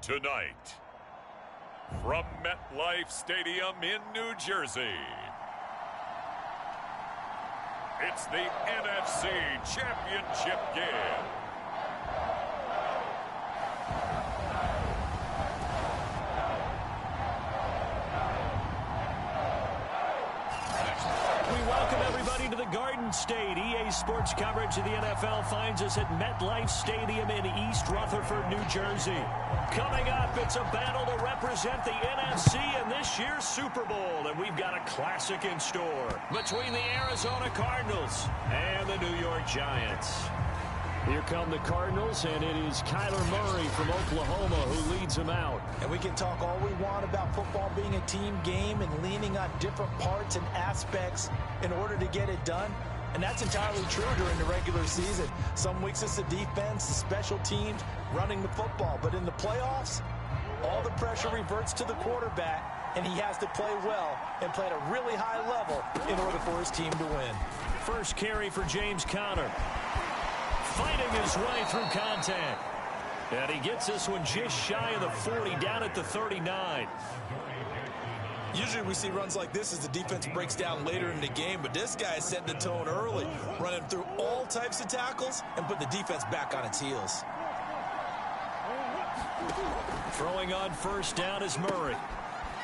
Tonight, from MetLife Stadium in New Jersey, it's the NFC Championship game. To the Garden State. EA Sports coverage of the NFL finds us at MetLife Stadium in East Rutherford, New Jersey. Coming up, it's a battle to represent the NFC in this year's Super Bowl, and we've got a classic in store between the Arizona Cardinals and the New York Giants. Here come the Cardinals, and it is Kyler Murray from Oklahoma who leads them out. And we can talk all we want about football being a team game and leaning on different parts and aspects in order to get it done. And that's entirely true during the regular season. Some weeks it's the defense, the special teams, running the football. But in the playoffs, all the pressure reverts to the quarterback, and he has to play well and play at a really high level in order for his team to win. First carry for James Conner. Fighting his way through contact. And he gets this one just shy of the 40, down at the 39. Usually we see runs like this as the defense breaks down later in the game, but this guy is setting the tone early, running through all types of tackles and put the defense back on its heels. Throwing on first down is Murray.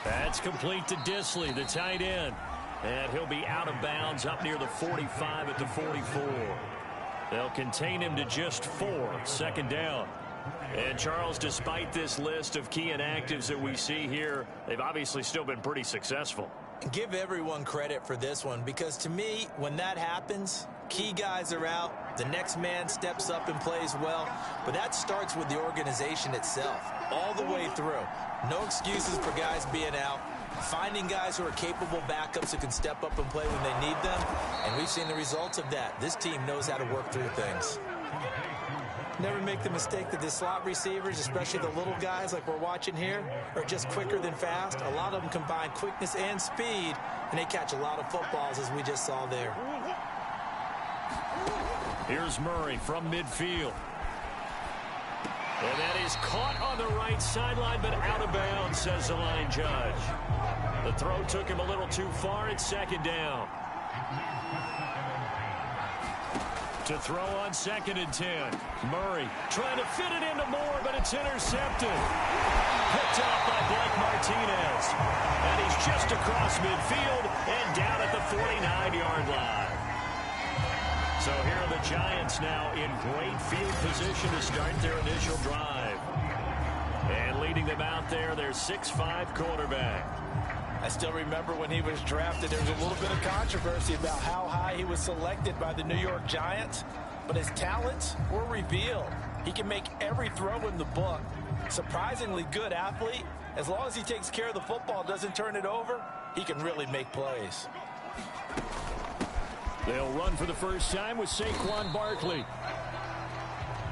That's complete to Disley, the tight end. And he'll be out of bounds up near the 45 at the 44. They'll contain him to just 4, second down. And, Charles, despite this list of key inactives that we see here, they've obviously still been pretty successful. Give everyone credit for this one, because to me, when that happens, key guys are out, the next man steps up and plays well, but that starts with the organization itself, all the way through. No excuses for guys being out. Finding guys who are capable backups who can step up and play when they need them, and we've seen the results of that. This team knows how to work through things. Never make the mistake that the slot receivers, especially the little guys like we're watching here, are just quicker than fast. A lot of them combine quickness and speed, and they catch a lot of footballs, as we just saw there. Here's Murray from midfield. And that is caught on the right sideline, but out of bounds, says the line judge. The throw took him a little too far. It's second down. To throw on 2nd and 10. Murray trying to fit it into Moore, but it's intercepted. Picked off by Blake Martinez. And he's just across midfield and down at the 49-yard line. So here are the Giants now in great field position to start their initial drive. And leading them out there, their 6'5" quarterback. I still remember when he was drafted, there was a little bit of controversy about how high he was selected by the New York Giants, but his talents were revealed. He can make every throw in the book. Surprisingly good athlete. As long as he takes care of the football, doesn't turn it over, he can really make plays. They'll run for the first time with Saquon Barkley.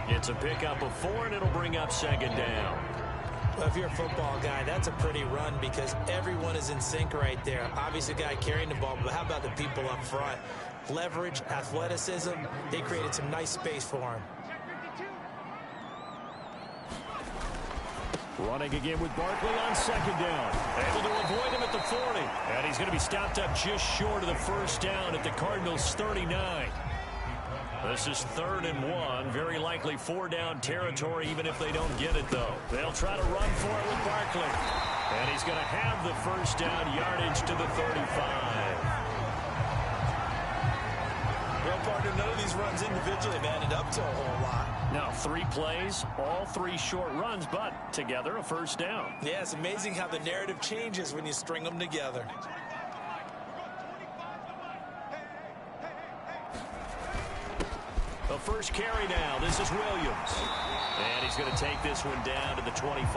It's a pickup of 4, and it'll bring up 2nd down. Well, if you're a football guy, that's a pretty run because everyone is in sync right there. Obviously, the guy carrying the ball, but how about the people up front? Leverage, athleticism, they created some nice space for him. Running again with Barkley on 2nd down. Able to avoid him at the 40. And he's going to be stopped up just short of the first down at the Cardinals' 39. This is 3rd and 1. Very likely 4-down territory, even if they don't get it, though. They'll try to run for it with Barkley. And he's going to have the first down yardage to the 35. Well, partner, none of these runs individually have added up to a whole lot. Now, 3 plays, all 3 short runs, but together a first down. Yeah, it's amazing how the narrative changes when you string them together. The first carry now. This is Williams. And he's going to take this one down to the 25.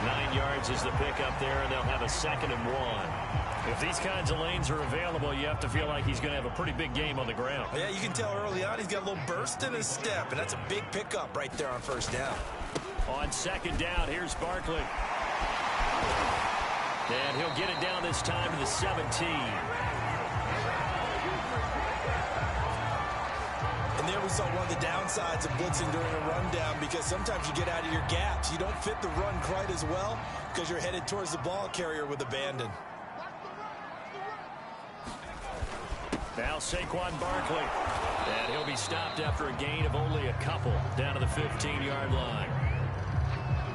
9 yards is the pickup there, and they'll have a 2nd and 1. If these kinds of lanes are available, you have to feel like he's going to have a pretty big game on the ground. Yeah, you can tell early on he's got a little burst in his step, and that's a big pickup right there on first down. On 2nd down, here's Barkley. And he'll get it down this time to the 17. And there we saw one of the downsides of blitzing during a rundown because sometimes you get out of your gaps. You don't fit the run quite as well because you're headed towards the ball carrier with abandon. Now Saquon Barkley. And he'll be stopped after a gain of only a couple down to the 15-yard line.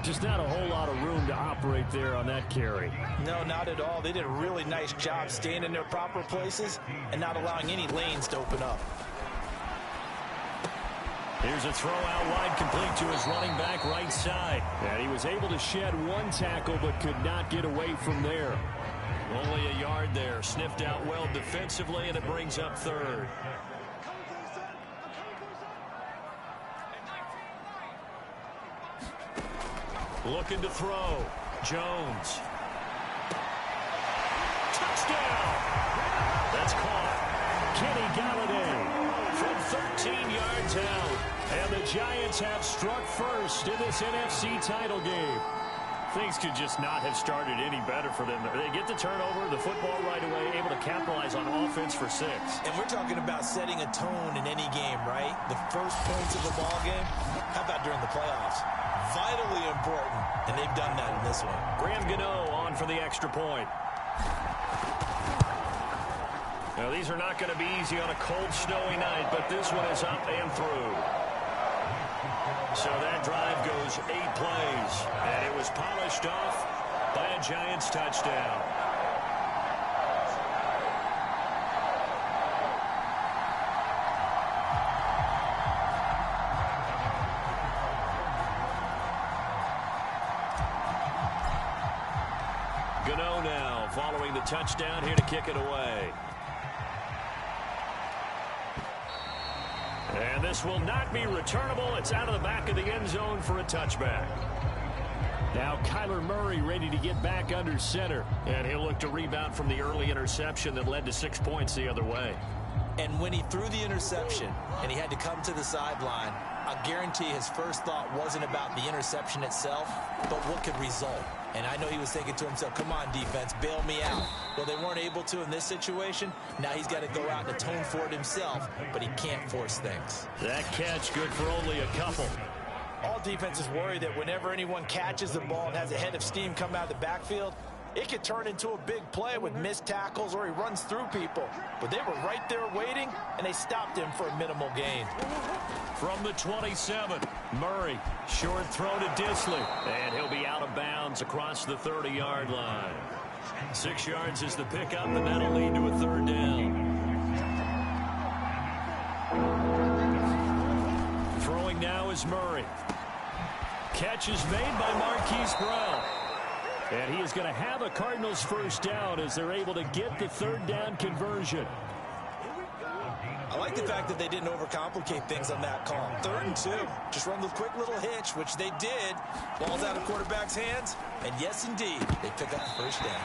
Just not a whole lot of room to operate there on that carry. No, not at all. They did a really nice job staying in their proper places and not allowing any lanes to open up. Here's a throw out wide, complete to his running back right side. And he was able to shed one tackle but could not get away from there. Only a yard there. Sniffed out well defensively, and it brings up third. Looking to throw. Jones. Touchdown! That's caught. Kenny Galladay from 13 yards out. And the Giants have struck first in this NFC title game. Things could just not have started any better for them. They get the turnover, the football right away, able to capitalize on offense for 6. And we're talking about setting a tone in any game, right? The first points of the ball game. How about during the playoffs? Vitally important, and they've done that in this one. Graham Gano on for the extra point. Now, these are not going to be easy on a cold, snowy night, but this one is up and through. So that drive goes 8 plays, and it was polished off by a Giants touchdown. Gano now following the touchdown here to kick it away. And this will not be returnable. It's out of the back of the end zone for a touchback. Now Kyler Murray ready to get back under center. And he'll look to rebound from the early interception that led to 6 points the other way. And when he threw the interception and he had to come to the sideline, I guarantee his first thought wasn't about the interception itself, but what could result. And I know he was thinking to himself, come on, defense, bail me out. Well, they weren't able to in this situation. Now he's got to go out and atone for it himself, but he can't force things. That catch good for only a couple. All defenses worry that whenever anyone catches the ball and has a head of steam come out of the backfield, it could turn into a big play with missed tackles or he runs through people. But they were right there waiting, and they stopped him for a minimal gain. From the 27, Murray, short throw to Disley, and he'll be out of bounds across the 30-yard line. 6 yards is the pickup, and that'll lead to a 3rd down. Throwing now is Murray. Catch is made by Marquise Brown. And he is going to have a Cardinals first down as they're able to get the 3rd down conversion. I like the fact that they didn't overcomplicate things on that call. 3rd and 2. Just run the quick little hitch, which they did. Ball's out of quarterback's hands. And yes, indeed, they pick up the first down.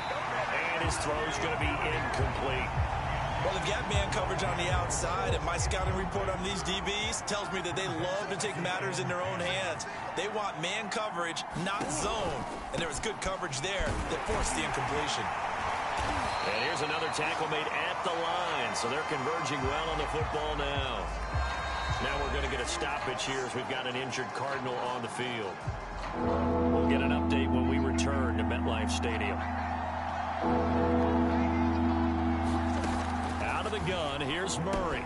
And his throw's going to be incomplete. Well, they've got man coverage on the outside, and my scouting report on these DBs tells me that they love to take matters in their own hands. They want man coverage, not zone. And there was good coverage there that forced the incompletion. And here's another tackle made at the line, so they're converging well on the football now. Now we're going to get a stoppage here as we've got an injured Cardinal on the field. We'll get an update when we return to MetLife Stadium. Out of the gun, here's Murray.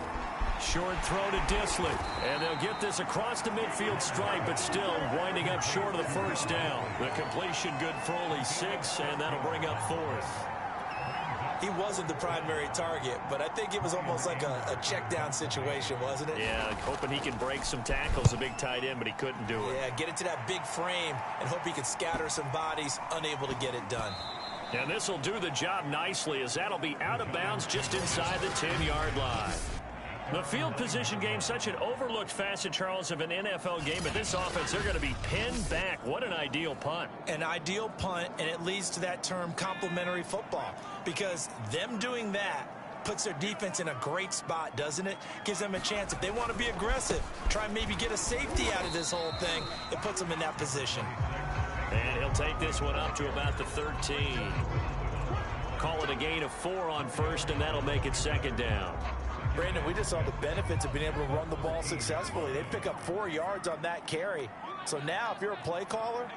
Short throw to Disley. And they'll get this across the midfield stripe, but still winding up short of the first down. The completion good for only 6, and that'll bring up 4th. He wasn't the primary target, but I think it was almost like a check down situation, wasn't it? Yeah, hoping he can break some tackles, a big tight end, but he couldn't do it. Yeah, get it to that big frame and hope he can scatter some bodies, unable to get it done. And this will do the job nicely as that'll be out of bounds just inside the 10-yard line. The field position game, such an overlooked facet, Charles, of an NFL game. But this offense, they're going to be pinned back. What an ideal punt. An ideal punt, and it leads to that term complementary football. Because them doing that puts their defense in a great spot, doesn't it? Gives them a chance. If they want to be aggressive, try and maybe get a safety out of this whole thing, it puts them in that position. And he'll take this one up to about the 13. Call it a gain of 4 on first, and that'll make it 2nd down. Brandon, we just saw the benefits of being able to run the ball successfully. They pick up 4 yards on that carry. So now if you're a play caller,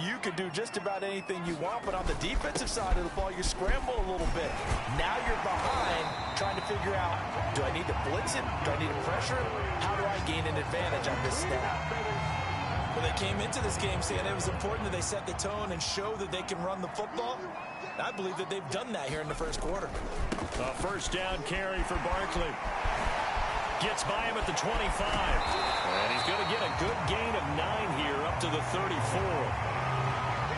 you can do just about anything you want. But on the defensive side of the ball, you scramble a little bit. Now you're behind trying to figure out, do I need to blitz him? Do I need to pressure him? How do I gain an advantage on this snap? Well, they came into this game saying it was important that they set the tone and show that they can run the football. I believe that they've done that here in the first quarter. A first down carry for Barkley. Gets by him at the 25. And he's going to get a good gain of 9 here up to the 34.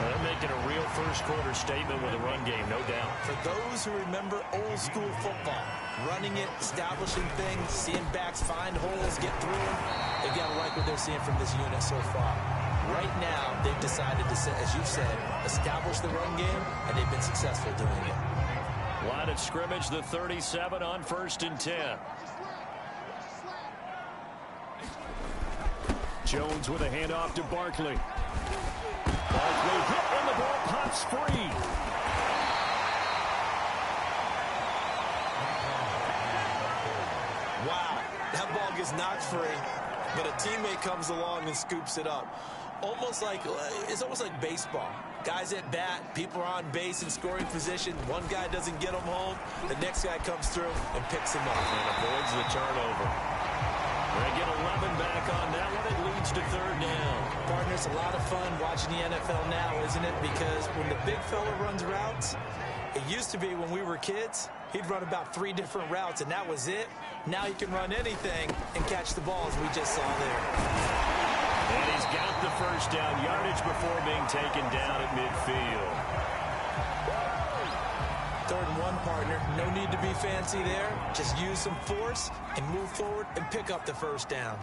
They're making a real first quarter statement with a run game, no doubt. For those who remember old school football, running it, establishing things, seeing backs find holes, get through them, they've got to like what they're seeing from this unit so far. Right now, they've decided to, as you've said, establish the run game, and they've been successful doing it. Line of scrimmage, the 37 on 1st and 10. Jones with a handoff to Barkley. Barkley hit and the ball pops free. Wow, that ball gets knocked free, but a teammate comes along and scoops it up. It's almost like baseball. Guys at bat, people are on base in scoring position. One guy doesn't get them home. The next guy comes through and picks him up. And avoids the turnover. They get 11 back on that one. It leads to 3rd down. Partner, it's a lot of fun watching the NFL now, isn't it? Because when the big fella runs routes, it used to be when we were kids, he'd run about 3 different routes, and that was it. Now he can run anything and catch the ball, as we just saw there. And he's got the first down yardage before being taken down at midfield. 3rd and 1, partner. No need to be fancy there. Just use some force and move forward and pick up the first down.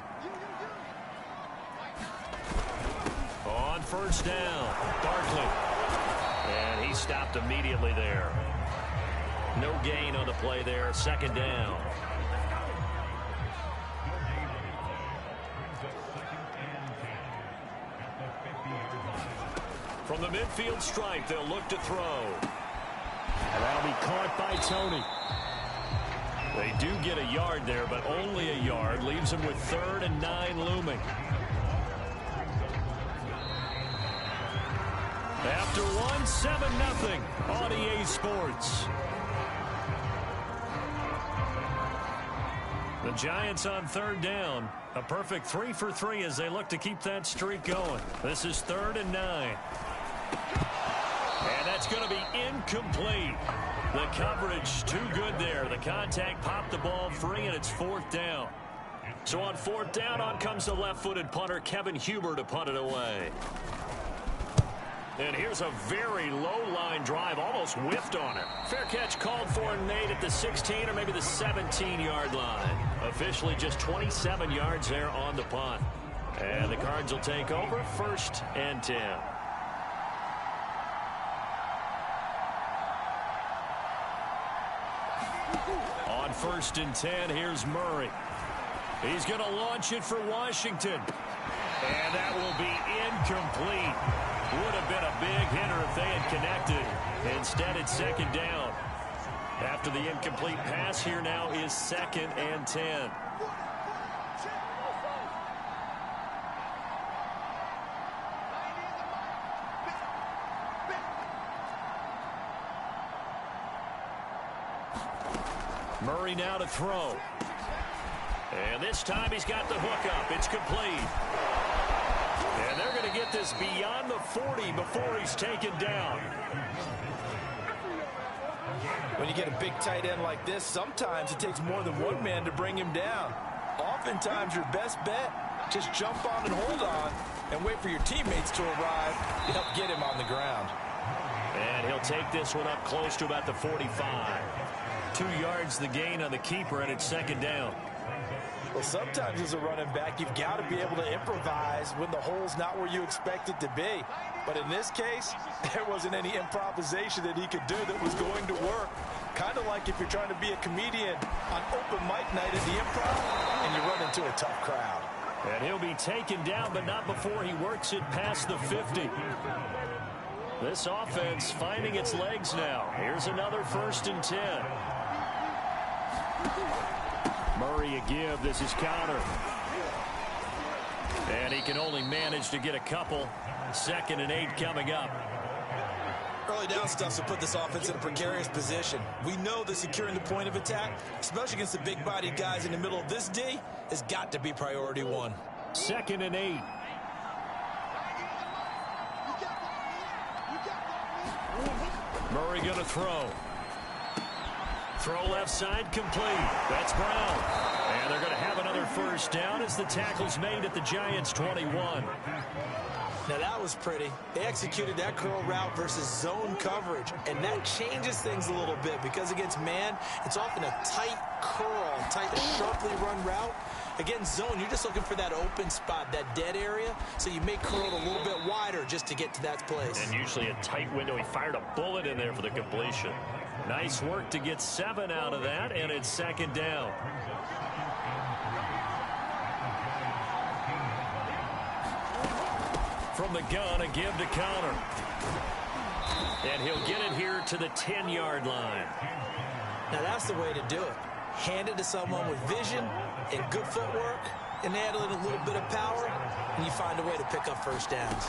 On 1st down, Barkley. And he stopped immediately there. No gain on the play there. 2nd down. From the midfield stripe, they'll look to throw. And that'll be caught by Tony. They do get a yard there, but only a yard. Leaves them with 3rd and 9 looming. After 1, 7-0 on EA Sports. The Giants on 3rd down. A perfect 3 for 3 as they look to keep that streak going. This is 3rd and 9. And that's going to be incomplete. The coverage too good there. The contact popped the ball free, and it's 4th down. So on 4th down, on comes the left-footed punter, Kevin Huber, to punt it away. And here's a very low-line drive, almost whiffed on it. Fair catch called for and made at the 16 or maybe the 17-yard line. Officially just 27 yards there on the punt. And the Cards will take over 1st and 10. On 1st and 10, here's Murray. He's going to launch it for Washington. And that will be incomplete. Would have been a big hitter if they had connected. Instead, it's 2nd down. After the incomplete pass, here now is 2nd and 10. Murray now to throw. And this time he's got the hook up. It's complete. And they're going to get this beyond the 40 before he's taken down. When you get a big tight end like this, sometimes it takes more than one man to bring him down. Oftentimes your best bet, just jump on and hold on and wait for your teammates to arrive to help get him on the ground. And he'll take this one up close to about the 45. 2 yards the gain on the keeper, and it's 2nd down. Well, sometimes as a running back, you've got to be able to improvise when the hole's not where you expect it to be. But in this case, there wasn't any improvisation that he could do that was going to work. Kind of like if you're trying to be a comedian on open mic night at the Improv and you run into a tough crowd. And he'll be taken down, but not before he works it past the 50. This offense finding its legs now. Here's another 1st and 10. Murray a give. This is counter. And he can only manage to get a couple. 2nd and 8 coming up. Early down stuff to put this offense in a precarious position. We know that securing the point of attack, especially against the big-bodied guys in the middle of this D, has got to be priority 1. 2nd and 8. Murray going to throw. Throw left side complete. That's Brown. And they're going to have another first down as the tackle's made at the Giants' 21. Now that was pretty. They executed that curl route versus zone coverage, and that changes things a little bit because against man, it's often a tight curl, tight, sharply run route. Against zone, you're just looking for that open spot, that dead area, so you may curl it a little bit wider just to get to that place. And usually a tight window. He fired a bullet in there for the completion. Nice work to get 7 out of that, and it's 2nd down. From the gun, a give to counter. And he'll get it here to the 10-yard line. Now that's the way to do it. Hand it to someone with vision and good footwork, and add a little bit of power, and you find a way to pick up first downs.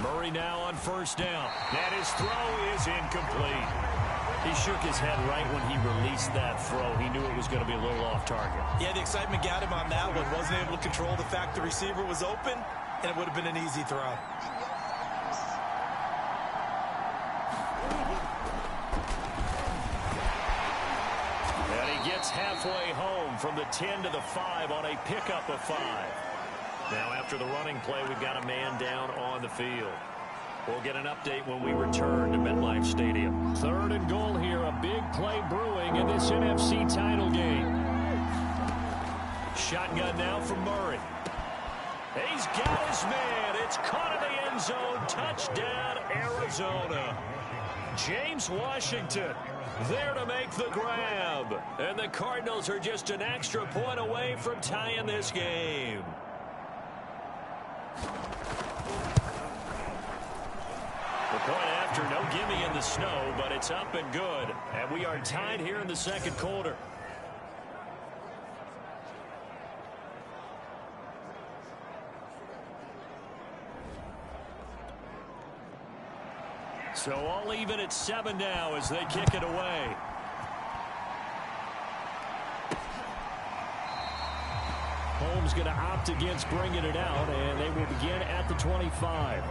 Murray now on first down. And his throw is incomplete. He shook his head right when he released that throw. He knew it was going to be a little off target. Yeah, the excitement got him on that one. Wasn't able to control the fact the receiver was open, and it would have been an easy throw. And he gets halfway home from the 10 to the 5 on a pickup of 5. Now after the running play, we've got a man down on the field. We'll get an update when we return to MetLife Stadium. 3rd and goal here. A big play brewing in this NFC title game. Shotgun now from Murray. He's got his man. It's caught in the end zone. Touchdown, Arizona. James Washington there to make the grab. And the Cardinals are just an extra point away from tying this game. The point after, no gimme in the snow, but it's up and good. And we are tied here in the 2nd quarter. So all even at 7 now as they kick it away. Holmes going to opt against bringing it out, and they will begin at the 25.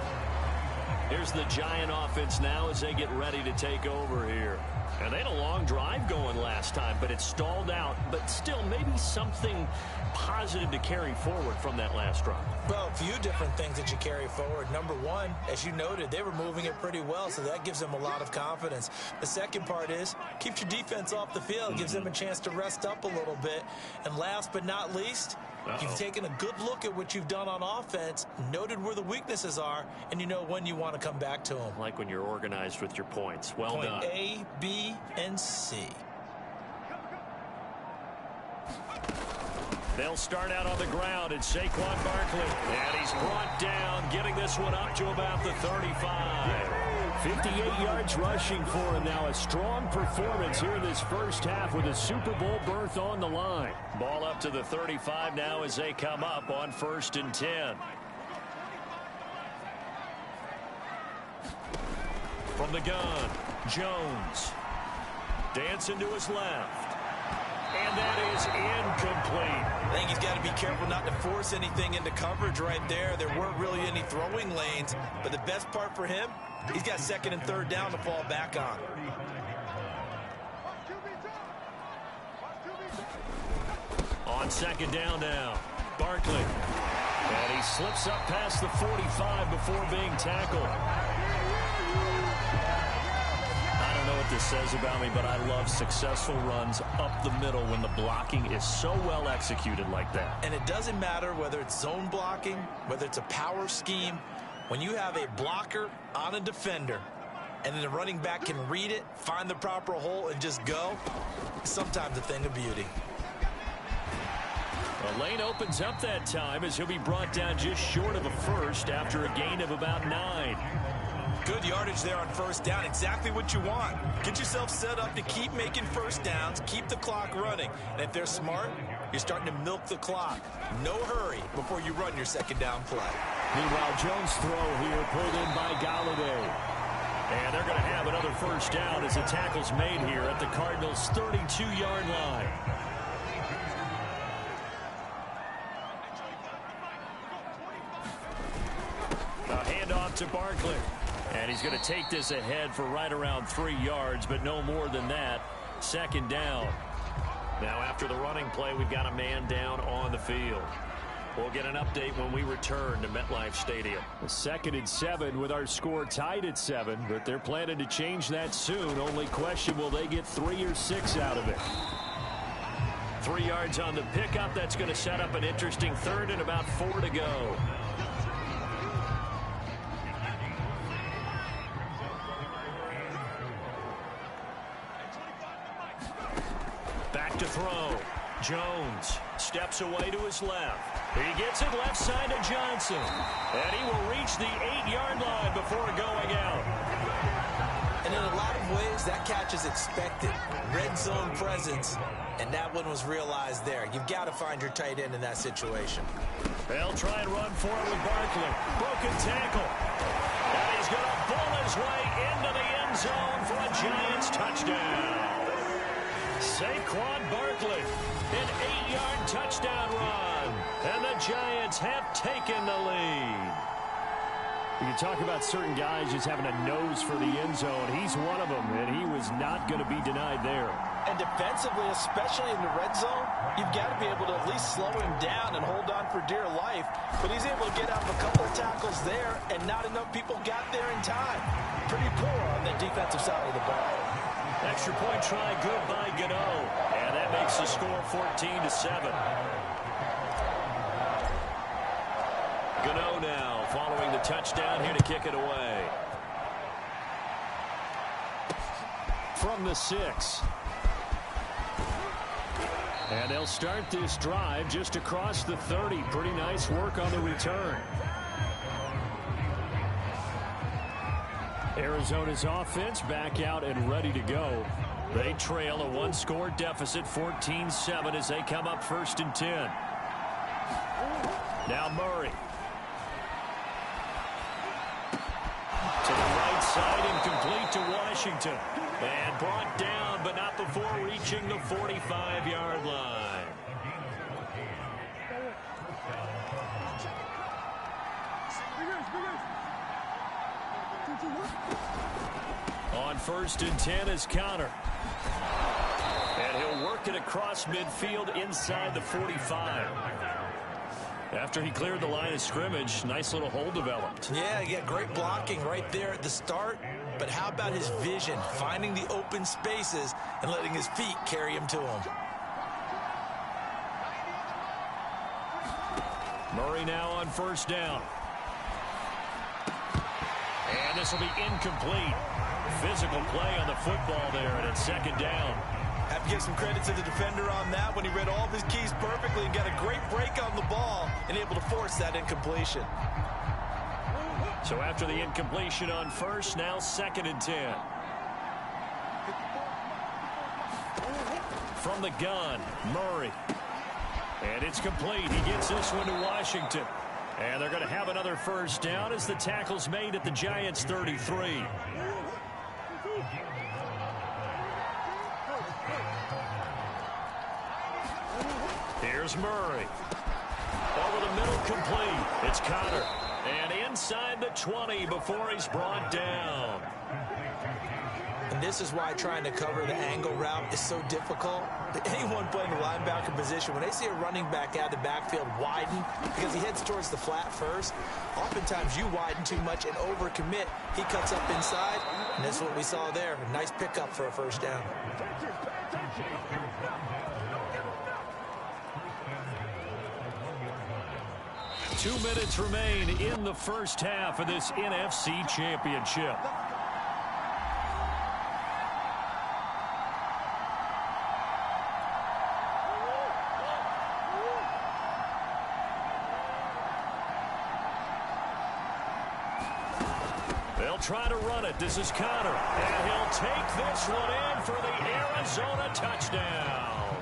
Here's the Giant offense now as they get ready to take over here. And they had a long drive going last time, but it stalled out. But still, maybe something positive to carry forward from that last drive. Well, a few different things that you carry forward. Number one, as you noted, they were moving it pretty well, so that gives them a lot of confidence. The second part is, keeps your defense off the field, gives them a chance to rest up a little bit. And last but not least, you've taken a good look at what you've done on offense, noted where the weaknesses are, and you know when you want to come back to them. Like when you're organized with your points. Well done. Point A, B, and C. They'll start out on the ground, and Saquon Barkley. And he's brought down, getting this one up to about the 35. 58 yards rushing for him now. A strong performance here in this first half with a Super Bowl berth on the line. Ball up to the 35 now as they come up on 1st and 10. From the gun, Jones. Dancing to his left. And that is incomplete. I think he's got to be careful not to force anything into coverage right there. There weren't really any throwing lanes, but the best part for him, he's got 2nd and 3rd down to fall back on. On 2nd down now, Barkley. And he slips up past the 45 before being tackled. I don't know what this says about me, but I love successful runs up the middle when the blocking is so well executed like that. And it doesn't matter whether it's zone blocking, whether it's a power scheme. When you have a blocker on a defender, and then the running back can read it, find the proper hole, and just go, it's sometimes a thing of beauty. The lane opens up that time as he'll be brought down just short of a first after a gain of about 9. Good yardage there on first down. Exactly what you want. Get yourself set up to keep making first downs, keep the clock running. And if they're smart, you're starting to milk the clock. No hurry before you run your second down play. Meanwhile, Jones' throw here pulled in by Galladay. And they're going to have another first down as the tackle's made here at the Cardinals' 32-yard line. A handoff to Barkley. And he's going to take this ahead for right around 3 yards, but no more than that. Second down. Now after the running play, we've got a man down on the field. We'll get an update when we return to MetLife Stadium. 2nd and 7 with our score tied at 7, but they're planning to change that soon. Only question, will they get 3 or 6 out of it? 3 yards on the pickup. That's going to set up an interesting third and about 4 to go. Back to throw. Jones steps away to his left. He gets it left side to Johnson. And he will reach the 8-yard line before going out. And in a lot of ways, that catch is expected. Red zone presence, and that one was realized there. You've got to find your tight end in that situation. They'll try and run for it with Barkley. Broken tackle. And he's going to pull his way into the end zone for a Giants touchdown. Saquon Barkley, an 8-yard touchdown run. And the Giants have taken the lead. You can talk about certain guys just having a nose for the end zone. He's one of them, and he was not going to be denied there. And defensively, especially in the red zone, you've got to be able to at least slow him down and hold on for dear life. But he's able to get out of a couple of tackles there, and not enough people got there in time. Pretty poor on the defensive side of the ball. Extra point try, good by Gano. And that makes the score 14-7. Gano now following the touchdown here to kick it away. From the 6. And they'll start this drive just across the 30. Pretty nice work on the return. Arizona's offense back out and ready to go. They trail a 1-score deficit, 14-7, as they come up 1st and 10. Now Murray. To the right side, incomplete to Washington. And brought down, but not before reaching the 45-yard line. On 1st and 10 is Connor. And he'll work it across midfield inside the 45. After he cleared the line of scrimmage, nice little hole developed. Yeah, great blocking right there at the start. But how about his vision, finding the open spaces and letting his feet carry him to him. Murray now on 1st down. And this will be incomplete. Physical play on the football there, and it's 2nd down. Have to give some credit to the defender on that when he read all of his keys perfectly and got a great break on the ball and able to force that incompletion. So after the incompletion on 1st, now 2nd and 10. From the gun, Murray. And it's complete. He gets this one to Washington. And they're going to have another 1st down as the tackle's made at the Giants' 33. Here's Murray. Over the middle, complete. It's Connor. And inside the 20 before he's brought down. And this is why trying to cover the angle route is so difficult. Anyone playing the linebacker position, when they see a running back out of the backfield widen because he heads towards the flat first, oftentimes you widen too much and overcommit. He cuts up inside, and that's what we saw there. A nice pickup for a 1st down. Two minutes remain in the 1st half of this NFC Championship. They'll try to run it. This is Conner. And he'll take this one in for the Arizona touchdown.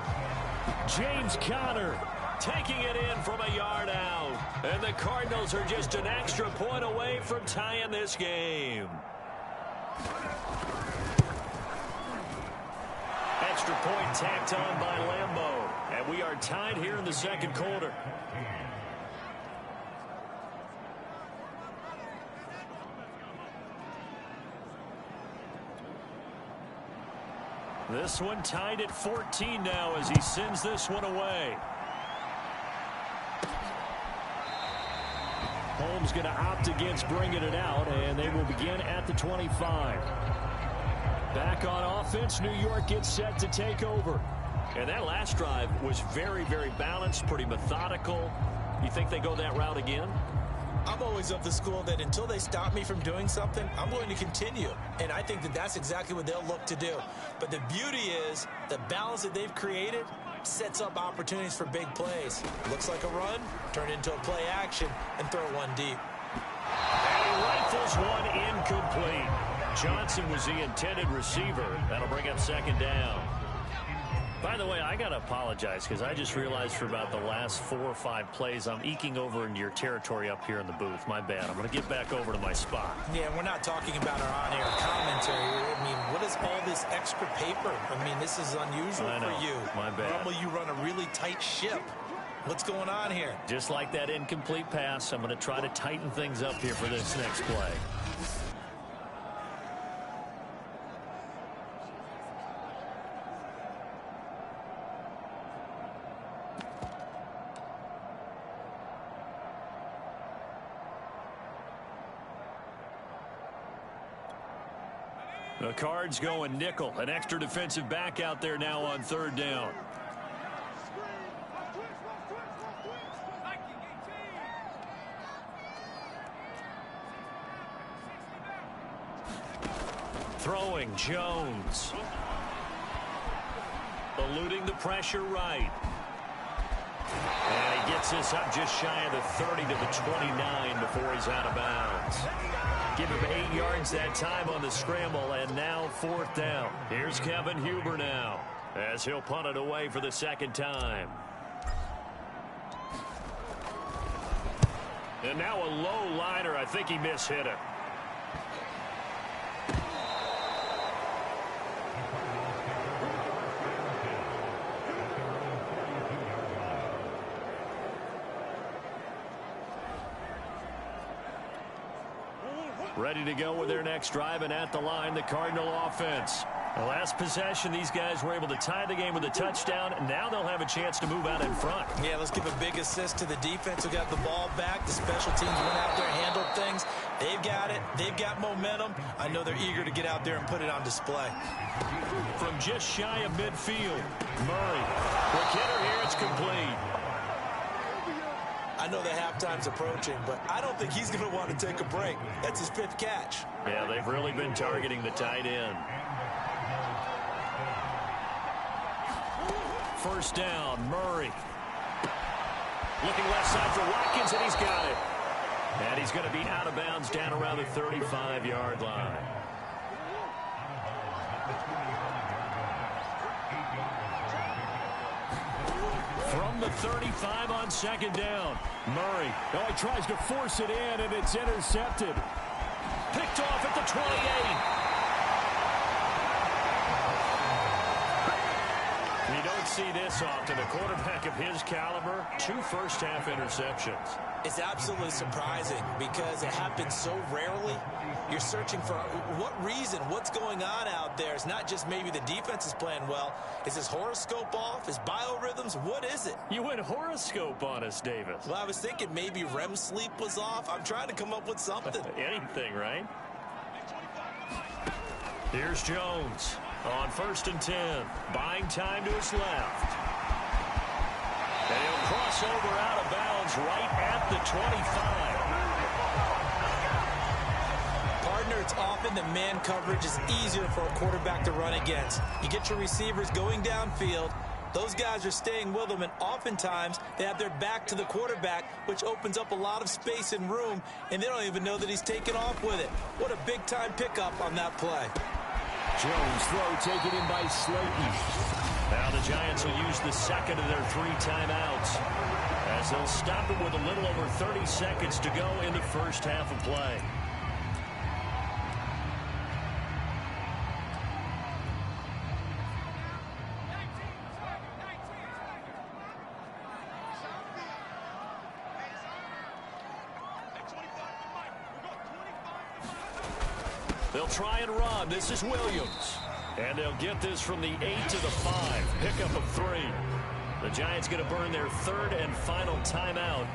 James Conner taking it in from a yard out. And the Cardinals are just an extra point away from tying this game. Extra point tacked on by Lambeau. And we are tied here in the second quarter. This one tied at 14 now as he sends this one away. Holmes going to opt against bringing it out, and they will begin at the 25. Back on offense, New York gets set to take over. And that last drive was very, very balanced, pretty methodical. You think they go that route again? I'm always of the school that until they stop me from doing something, I'm going to continue. And I think that that's exactly what they'll look to do. But the beauty is the balance that they've created sets up opportunities for big plays. Looks like a run, turn into a play action, and throw one deep. And he rifles one incomplete. Johnson was the intended receiver. That'll bring up second down. By the way, I got to apologize because I just realized for about the last 4 or 5 plays, I'm eking over into your territory up here in the booth. My bad. I'm going to get back over to my spot. Yeah, we're not talking about our on-air commentary. I mean, what is all this extra paper? I mean, this is unusual for you. My bad. Normally you run a really tight ship. What's going on here? Just like that incomplete pass, I'm going to try to tighten things up here for this next play. The Cards going nickel. An extra defensive back out there now on third down. Throwing Jones. Eluding the pressure right. And he gets this up just shy of the 30 to the 29 before he's out of bounds. Give him 8 yards that time on the scramble, and now fourth down. Here's Kevin Huber now, as he'll punt it away for the second time. And now a low liner. I think he mishit it. Ready to go with their next drive, and at the line, the Cardinal offense. The last possession, these guys were able to tie the game with a touchdown. Now they'll have a chance to move out in front. Yeah, let's give a big assist to the defense who got the ball back. The special teams went out there, handled things. They've got it. They've got momentum. I know they're eager to get out there and put it on display. From just shy of midfield, Murray. Quick hitter here, it's complete. I know the halftime's approaching, but I don't think he's going to want to take a break. That's his 5th catch. Yeah, they've really been targeting the tight end. First down, Murray. Looking left side for Watkins, and he's got it. And he's going to be out of bounds down around the 35-yard line. From the 35 on second down, Murray. Oh, he tries to force it in, and it's intercepted. Picked off at the 28. You don't see this often. A quarterback of his caliber, 2 first-half interceptions. It's absolutely surprising because it happens so rarely. You're searching for what reason, what's going on out there. It's not just maybe the defense is playing well. Is his horoscope off? His biorhythms? What is it? You went horoscope on us, Davis. Well, I was thinking maybe REM sleep was off. I'm trying to come up with something. Anything, right? Here's Jones on 1st and 10. Buying time to his left. And he'll cross over out of bounds right at the 25. Partner, it's often that man coverage is easier for a quarterback to run against. You get your receivers going downfield, Those guys are staying with him, and oftentimes they have their back to the quarterback, which opens up a lot of space and room, and they don't even know that he's taken off with it. What a big-time pickup on that play. Jones throw taken in by Slayton. Now the Giants will use the second of their 3 timeouts as they'll stop it with a little over 30 seconds to go in the first half of play. They'll try and run. This is Williams. And they'll get this from the 8 to the 5. Pickup of 3. The Giants going to burn their third and final timeout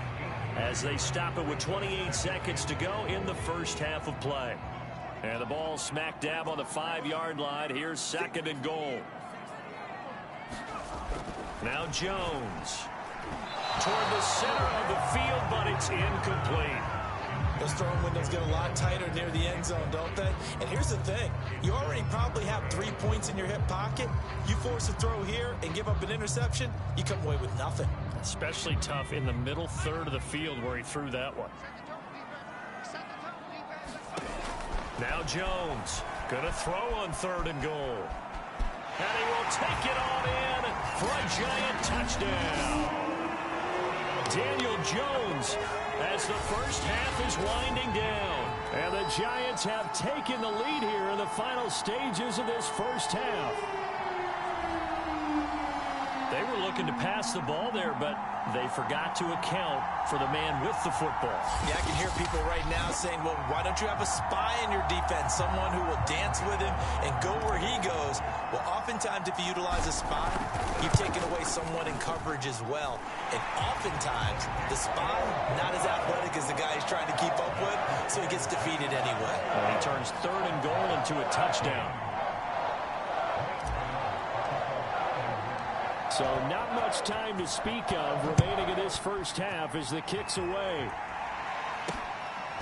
as they stop it with 28 seconds to go in the first half of play. And the ball smack dab on the 5-yard line. Here's second and goal. Now Jones. Toward the center of the field, but it's incomplete. Those throwing windows get a lot tighter near the end zone, don't they? And here's the thing. You already probably have 3 points in your hip pocket. You force a throw here and give up an interception, you come away with nothing. Especially tough in the middle third of the field where he threw that one. Now Jones going to throw on third and goal. And he will take it on in for a Giant touchdown. Daniel Jones as the first half is winding down. And the Giants have taken the lead here in the final stages of this first half. They were looking to pass the ball there, but they forgot to account for the man with the football. Yeah, I can hear people right now saying, well, why don't you have a spy in your defense, someone who will dance with him and go where he goes? Well, oftentimes if you utilize a spy, you've taken away someone in coverage as well. And oftentimes, the spy, not as athletic as the guy he's trying to keep up with, so he gets defeated anyway. And he turns third and goal into a touchdown. So not much time to speak of remaining in this first half as the kick's away.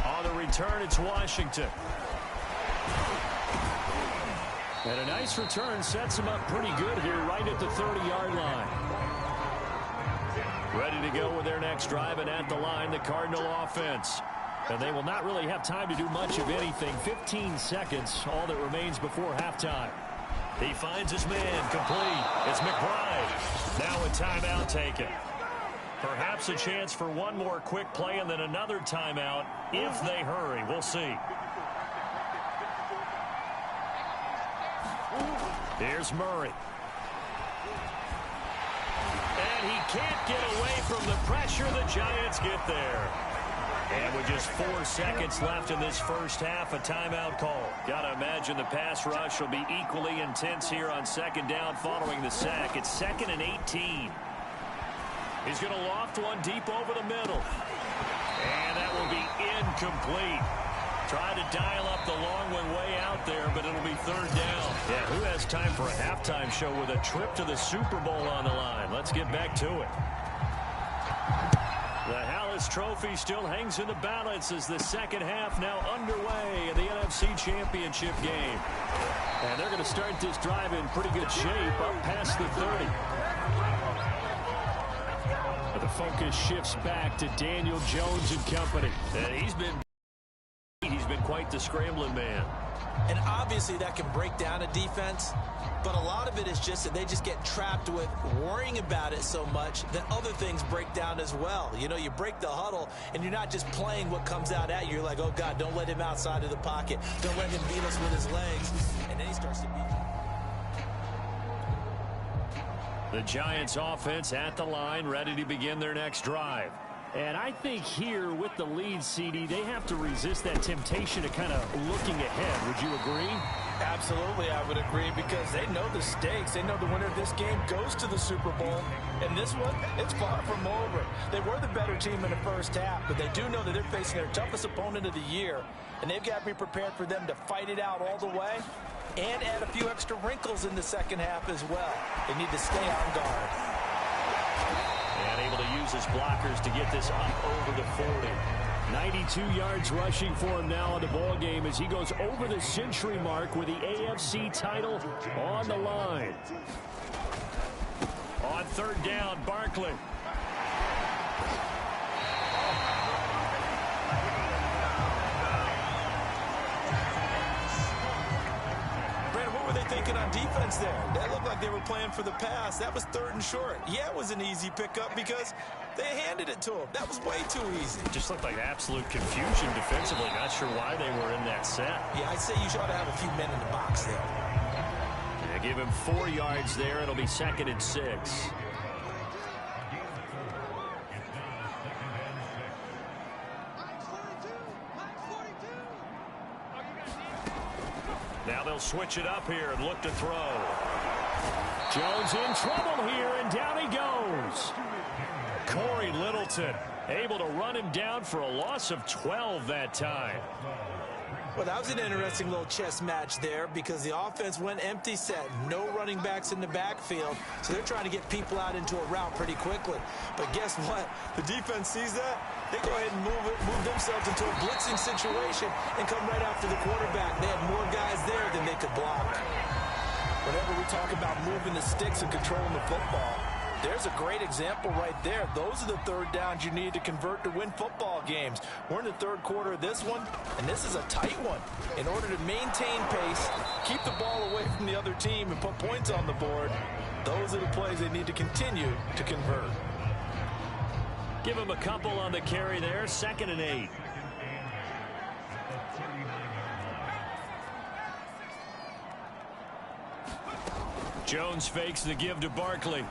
On the return, it's Washington. And a nice return sets them up pretty good here right at the 30-yard line. Ready to go with their next drive, and at the line, the Cardinal offense. And they will not really have time to do much of anything. 15 seconds, all that remains before halftime. He finds his man, complete. It's McBride. Now a timeout taken. Perhaps a chance for one more quick play and then another timeout if they hurry. We'll see. Here's Murray. And he can't get away from the pressure. The Giants get there. And with just 4 seconds left in this first half, a timeout call. Got to imagine the pass rush will be equally intense here on second down following the sack. It's 2nd and 18. He's going to loft one deep over the middle. And that will be incomplete. Try to dial up the long one way out there, but it'll be third down. Yeah, who has time for a halftime show with a trip to the Super Bowl on the line? Let's get back to it. The Hallis Trophy still hangs in the balance as the second half now underway in the NFC Championship game. And they're going to start this drive in pretty good shape up past the 30. But the focus shifts back to Daniel Jones and company. And he's been quite the scrambling man. And obviously that can break down a defense, but a lot of it is just that they just get trapped with worrying about it so much that other things break down as well. You know, you break the huddle, and you're not just playing what comes out at you. You're like, oh, God, don't let him outside of the pocket. Don't let him beat us with his legs. And then he starts to beat you. The Giants offense at the line, ready to begin their next drive. And I think here with the lead, CD, they have to resist that temptation to kind of looking ahead. Would you agree? Absolutely, I would agree, because they know the stakes. They know the winner of this game goes to the Super Bowl. And this one, it's far from over. They were the better team in the first half, but they do know that they're facing their toughest opponent of the year. And they've got to be prepared for them to fight it out all the way and add a few extra wrinkles in the second half as well. They need to stay on guard. And able to use his blockers to get this up over the 40. 92 yards rushing for him now in the ball game as he goes over the century mark with the AFC title on the line. third down, Barkley. What were they thinking on defense there? That looked like they were playing for the pass. That was third and short. Yeah, it was an easy pickup because they handed it to him. That was way too easy. It just looked like absolute confusion defensively. Not sure why they were in that set. Yeah, I'd say you should have a few men in the box there. Yeah, give him 4 yards there. It'll be 2nd and 6. Now they'll switch it up here and look to throw. Jones in trouble here, and down he goes. Corey Littleton able to run him down for a loss of 12 that time. Well, that was an interesting little chess match there because the offense went empty set. No running backs in the backfield, so they're trying to get people out into a route pretty quickly. But guess what? The defense sees that. They go ahead and move themselves into a blitzing situation and come right after the quarterback. They had more guys there than they could block. Whenever we talk about moving the sticks and controlling the football, there's a great example right there. Those are the third downs you need to convert to win football games. We're in the third quarter of this one, and this is a tight one. In order to maintain pace, keep the ball away from the other team, and put points on the board, those are the plays they need to continue to convert. Give him a couple on the carry there. 2nd and 8. Jones fakes the give to Barkley.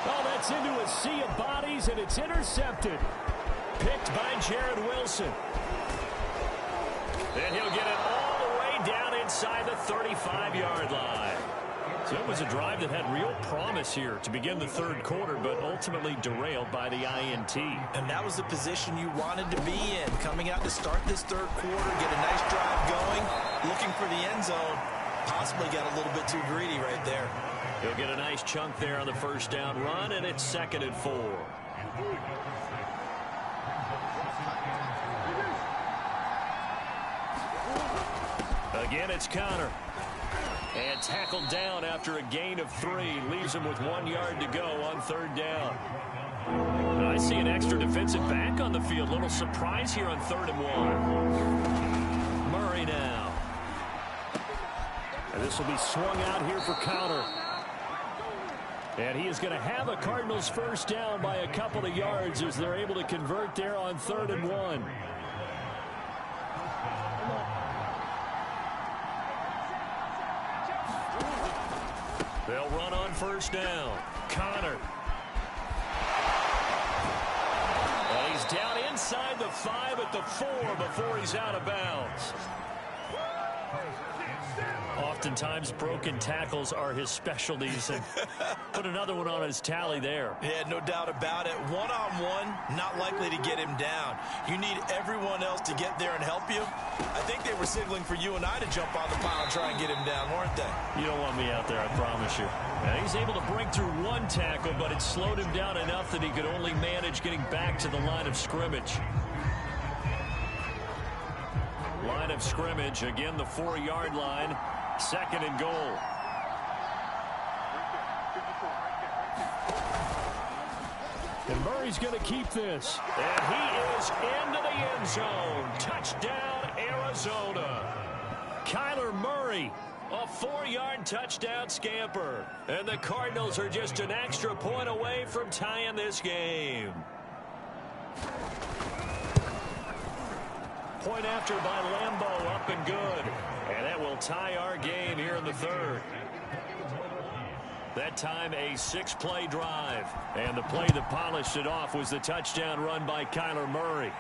Oh, that's into a sea of bodies, and it's intercepted. Picked by Jared Wilson. And he'll get it all the way down inside the 35-yard line. So it was a drive that had real promise here to begin the third quarter, but ultimately derailed by the INT. And that was the position you wanted to be in. Coming out to start this third quarter, get a nice drive going, looking for the end zone. Possibly got a little bit too greedy right there. He'll get a nice chunk there on the first down run, and it's 2nd and 4. Again, it's Connor. And tackled down after a gain of 3. Leaves him with 1 yard to go on third down. And I see an extra defensive back on the field. Little surprise here on 3rd and 1. Murray now. And this will be swung out here for Connor. And he is going to have a Cardinals first down by a couple of yards as they're able to convert there on 3rd and 1. They'll run on first down. Connor. And he's down inside the 5 at the 4 before he's out of bounds. Oftentimes, broken tackles are his specialties, and put another one on his tally there. Yeah, no doubt about it. One-on-one, not likely to get him down. You need everyone else to get there and help you. I think they were signaling for you and I to jump on the pile and try and get him down, weren't they? You don't want me out there, I promise you. And he's able to break through one tackle, but it slowed him down enough that he could only manage getting back to the line of scrimmage. Line of scrimmage, again the 4-yard line. 2nd and goal. And Murray's going to keep this. And he is into the end zone. Touchdown, Arizona. Kyler Murray, a 4-yard touchdown scamper. And the Cardinals are just an extra point away from tying this game. Point after by Lambeau, up and good. And that will tie our game here in the third. That time a 6-play drive. And the play that polished it off was the touchdown run by Kyler Murray.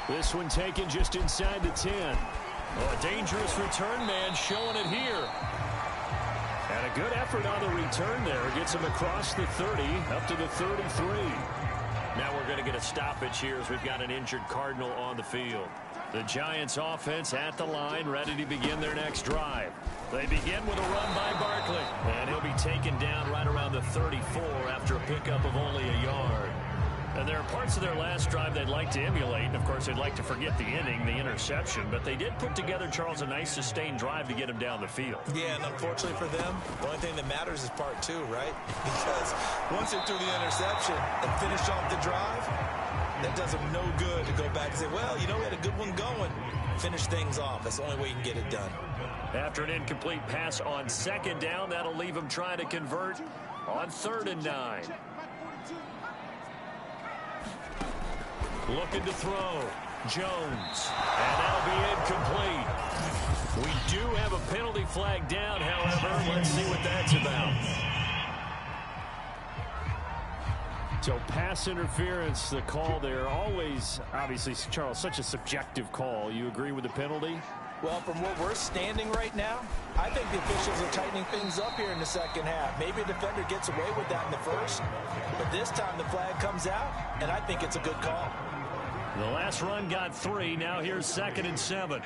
This one taken just inside the 10. Oh, a dangerous return man showing it here. And a good effort on the return there. Gets him across the 30 up to the 33. Now we're going to get a stoppage here as we've got an injured Cardinal on the field. The Giants offense at the line, ready to begin their next drive. They begin with a run by Barkley. And he'll be taken down right around the 34 after a pickup of only a yard. And there are parts of their last drive they'd like to emulate. And, of course, they'd like to forget the inning, the interception. But they did put together, Charles, a nice sustained drive to get him down the field. Yeah, and unfortunately for them, the only thing that matters is part two, right? Because once they threw the interception and finished off the drive, that does them no good to go back and say, well, you know, we had a good one going. Finish things off. That's the only way you can get it done. After an incomplete pass on second down, that'll leave him trying to convert on 3rd and 9. Looking to throw. Jones. And that'll be incomplete. We do have a penalty flag down, however. Let's see what that's about. So pass interference, the call there. Always, obviously, Charles, such a subjective call. You agree with the penalty? Well, from where we're standing right now, I think the officials are tightening things up here in the second half. Maybe a defender gets away with that in the first, but this time the flag comes out, and I think it's a good call. The last run got 3. Now here's 2nd and 7.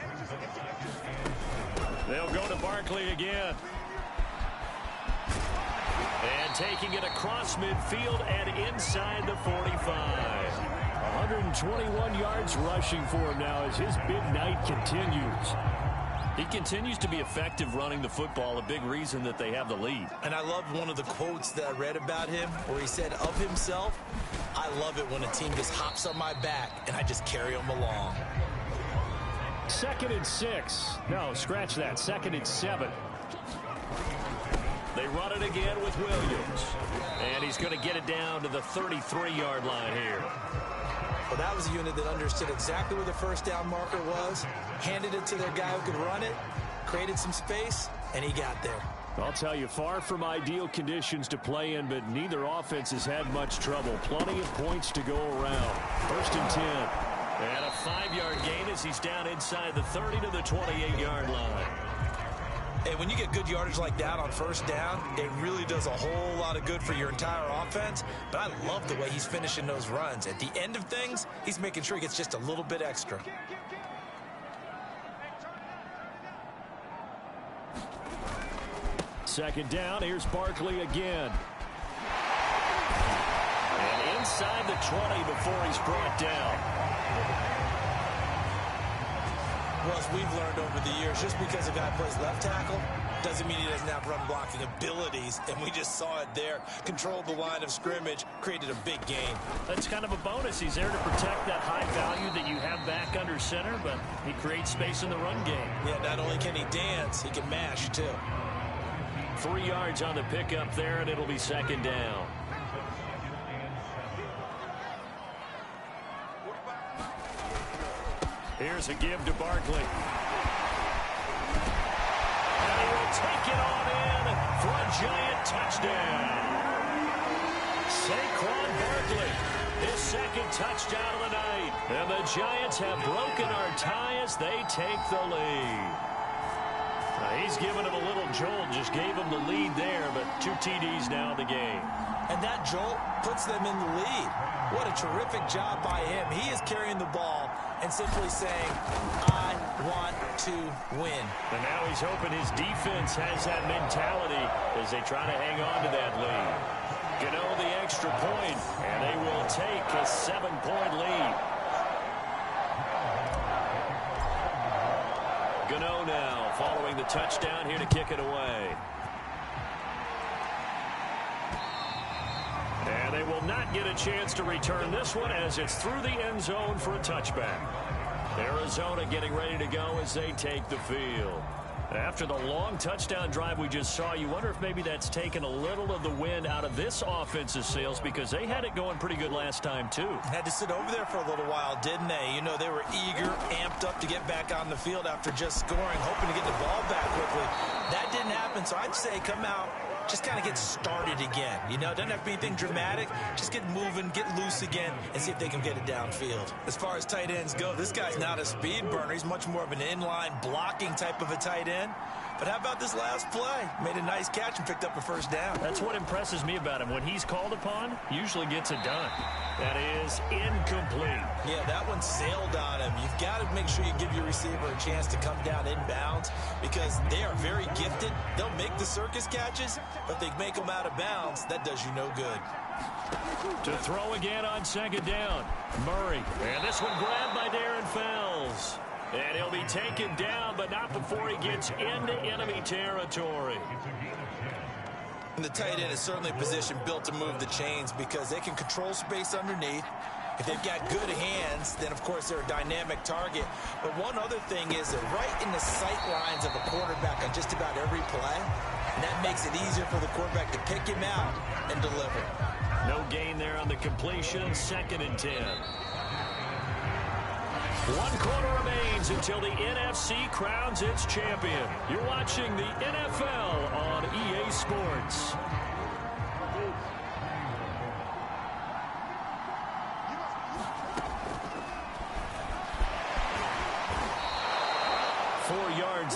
They'll go to Barkley again. And taking it across midfield and inside the 45. 121 yards rushing for him now as his big night continues. He continues to be effective running the football, a big reason that they have the lead. And I love one of the quotes that I read about him where he said of himself, I love it when a team just hops on my back and I just carry them along. 2nd and 6. No, scratch that. 2nd and 7. They run it again with Williams. And he's going to get it down to the 33-yard line here. Well, that was a unit that understood exactly where the first down marker was, handed it to their guy who could run it, created some space, and he got there. I'll tell you, far from ideal conditions to play in, but neither offense has had much trouble. Plenty of points to go around. 1st and 10. And a 5-yard gain as he's down inside the 30 to the 28-yard line. Hey, when you get good yardage like that on first down, it really does a whole lot of good for your entire offense. But I love the way he's finishing those runs. At the end of things, he's making sure he gets just a little bit extra. Second down, here's Barkley again. And inside the 20 before he's brought down. Well, as we've learned over the years, just because a guy plays left tackle doesn't mean he doesn't have run blocking abilities, and we just saw it there. Controlled the line of scrimmage, created a big gain. That's kind of a bonus. He's there to protect that high value that you have back under center, but he creates space in the run game. Yeah, not only can he dance, he can mash, too. 3 yards on the pickup there, and it'll be 2nd down. Here's a give to Barkley. And he will take it on in for a giant touchdown. Saquon Barkley, his 2nd touchdown of the night. And the Giants have broken our tie as they take the lead. Now, he's given him a little jolt, just gave him the lead there, but 2 TDs now in the game. And that jolt puts them in the lead. What a terrific job by him. He is carrying the ball and simply saying, I want to win. And now he's hoping his defense has that mentality as they try to hang on to that lead. Gano the extra point, and they will take a 7-point lead. Gano now following the touchdown here to kick it away. And they will not get a chance to return this one as it's through the end zone for a touchback. Arizona getting ready to go as they take the field. After the long touchdown drive we just saw, you wonder if maybe that's taken a little of the wind out of this offense's sails because they had it going pretty good last time, too. Had to sit over there for a little while, didn't they? You know, they were eager, amped up to get back on the field after just scoring, hoping to get the ball back quickly. That didn't happen, so I'd say come out, just kind of get started again. You know, it doesn't have to be anything dramatic. Just get moving, get loose again, and see if they can get it downfield. As far as tight ends go, this guy's not a speed burner. He's much more of an inline blocking type of a tight end. But how about this last play? Made a nice catch and picked up a first down. That's what impresses me about him. When he's called upon, he usually gets it done. That is incomplete. Yeah, that one sailed on him. You've got to make sure you give your receiver a chance to come down inbounds because they are very gifted. They'll make the circus catches, but they make them out of bounds. That does you no good. To throw again on second down. Murray. And this one grabbed by Darren Fells. And he'll be taken down, but not before he gets into enemy territory. And the tight end is certainly a position built to move the chains because they can control space underneath. If they've got good hands, then, of course, they're a dynamic target. But one other thing is they're right in the sight lines of a quarterback on just about every play. And that makes it easier for the quarterback to pick him out and deliver. No gain there on the completion. 2nd and 10. 1 quarter remains until the NFC crowns its champion. You're watching the NFL on EA Sports.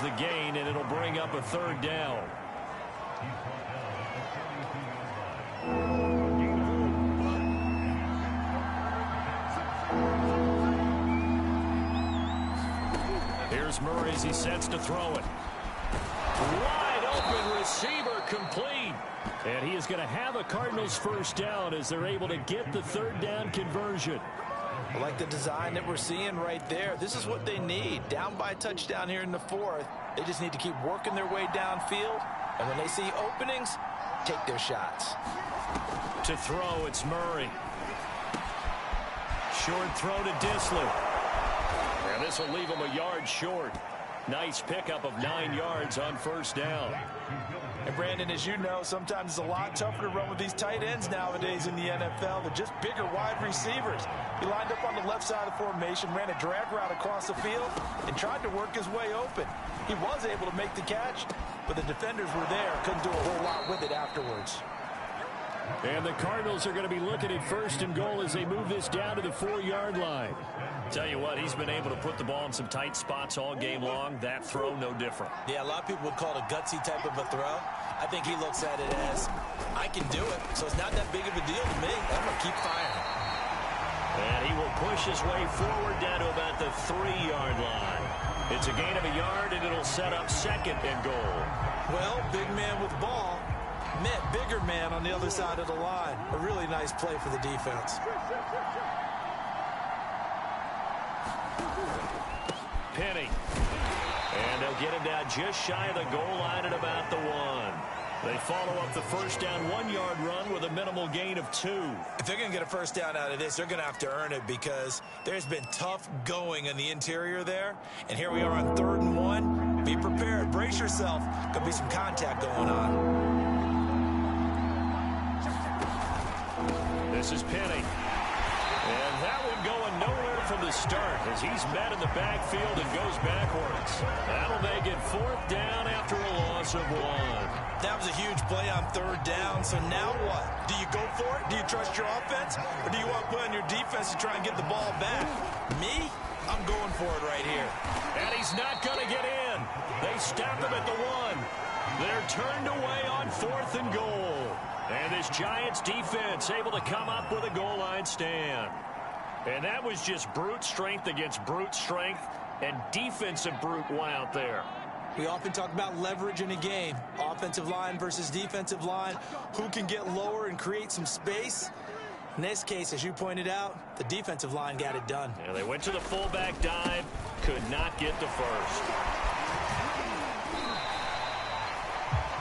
The gain, and it'll bring up a 3rd down. Here's Murray as he sets to throw it. Wide open receiver complete. And he is going to have a Cardinals first down as they're able to get the 3rd down conversion. I like the design that we're seeing right there. This is what they need. Down by a touchdown here in the 4th. They just need to keep working their way downfield. And when they see openings, take their shots. To throw, it's Murray. Short throw to Dissler. And this will leave him a yard short. Nice pickup of 9 yards on first down. And Brandon, as you know, sometimes it's a lot tougher to run with these tight ends nowadays in the NFL. They're just bigger wide receivers. He lined up on the left side of the formation, ran a drag route across the field, and tried to work his way open. He was able to make the catch, but the defenders were there. Couldn't do a whole lot with it afterwards. And the Cardinals are going to be looking at 1st and goal as they move this down to the 4-yard line. Tell you what, he's been able to put the ball in some tight spots all game long. That throw, no different. Yeah, a lot of people would call it a gutsy type of a throw. I think he looks at it as, I can do it, so it's not that big of a deal to me. I'm going to keep firing. And he will push his way forward down to about the 3-yard line. It's a gain of a yard, and it'll set up 2nd and goal. Well, big man with ball met bigger man on the other side of the line. A really nice play for the defense. Penny. And they'll get him down just shy of the goal line at about the 1. They follow up the first down 1-yard run with a minimal gain of 2. If they're going to get a first down out of this, they're going to have to earn it because there's been tough going in the interior there. And here we are on 3rd and 1. Be prepared. Brace yourself. Could be some contact going on. This is Penny. And that one going nowhere from the start as he's met in the backfield and goes backwards. That'll make it 4th down after a loss of 1. That was a huge play on 3rd down, so now what? Do you go for it? Do you trust your offense? Or do you want to put on your defense to try and get the ball back? Me? I'm going for it right here. And he's not going to get in. They stop him at the 1. They're turned away on 4th and goal. And this Giants defense able to come up with a goal line stand. And that was just brute strength against brute strength, and defensive brute went out there. We often talk about leverage in a game. Offensive line versus defensive line. Who can get lower and create some space? In this case, as you pointed out, the defensive line got it done. Yeah, they went to the fullback dive, could not get the first.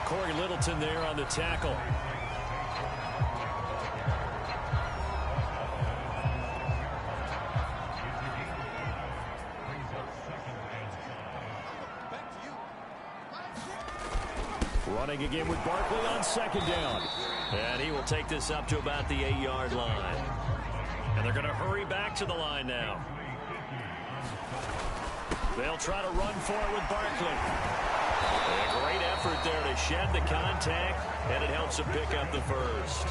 Corey Littleton there on the tackle. Running again with Barkley on 2nd down. And he will take this up to about the 8-yard line. And they're going to hurry back to the line now. They'll try to run for it with Barkley. A great effort there to shed the contact, and it helps him pick up the first.